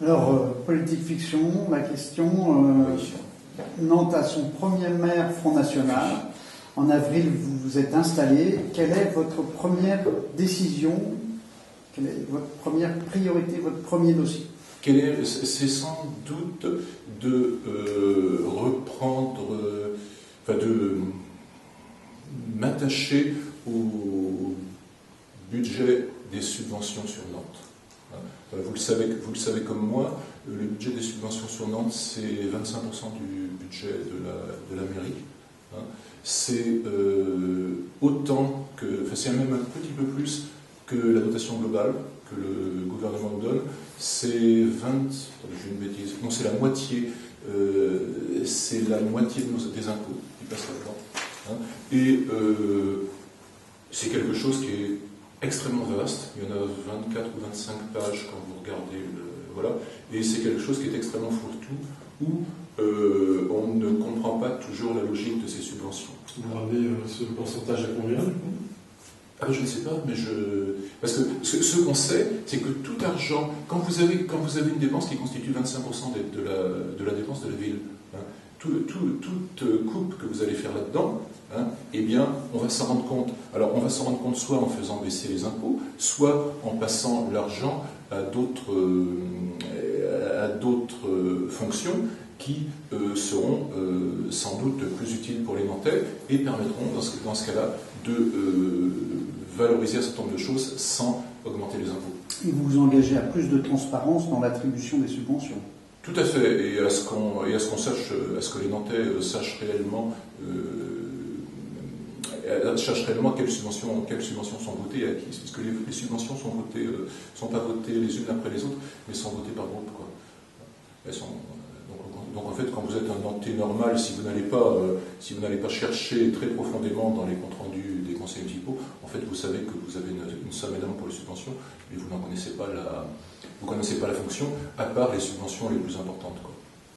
Alors, politique fiction, la question, Nantes a son premier maire Front National. En avril, vous vous êtes installé. Quelle est votre première décision? Quelle est votre première priorité, votre premier dossier? C'est sans doute de reprendre, de m'attacher au budget des subventions sur Nantes. Vous le savez comme moi, le budget des subventions sur Nantes, c'est 25% du budget de la mairie. C'est autant que, c'est même un petit peu plus que la dotation globale que le gouvernement nous donne. C'est j'ai une bêtise, non, c'est la moitié des impôts qui passent là-dedans. Et c'est quelque chose qui est extrêmement vaste. Il y en a 24 ou 25 pages quand vous regardez voilà. Et c'est quelque chose qui est extrêmement fourre-tout, où on ne comprend pas toujours la logique de ces subventions. Vous avez ce pourcentage à combien? Je ne sais pas, mais parce que ce qu'on sait, c'est que tout argent, quand vous avez une dépense qui constitue 25% de la dépense de la ville, toute coupe que vous allez faire là-dedans, eh bien, on va s'en rendre compte. Alors, on va s'en rendre compte soit en faisant baisser les impôts, soit en passant l'argent à d'autres fonctions qui seront sans doute plus utiles pour les Nantais et permettront, dans ce cas-là, de valoriser un certain nombre de choses sans augmenter les impôts. Et vous vous engagez à plus de transparence dans l'attribution des subventions? Tout à fait, et à ce qu'on sache, à ce que les Nantais sachent réellement quelles subventions sont votées et à qui, puisque les subventions sont pas votées les unes après les autres, mais sont votées par groupe, quoi. Donc en fait, quand vous êtes un Nantais normal, si vous n'allez pas chercher très profondément dans les comptes rendus des conseils municipaux, en fait, vous savez que vous avez une somme énorme pour les subventions, mais vous n'en connaissez pas la fonction, à part les subventions les plus importantes, quoi.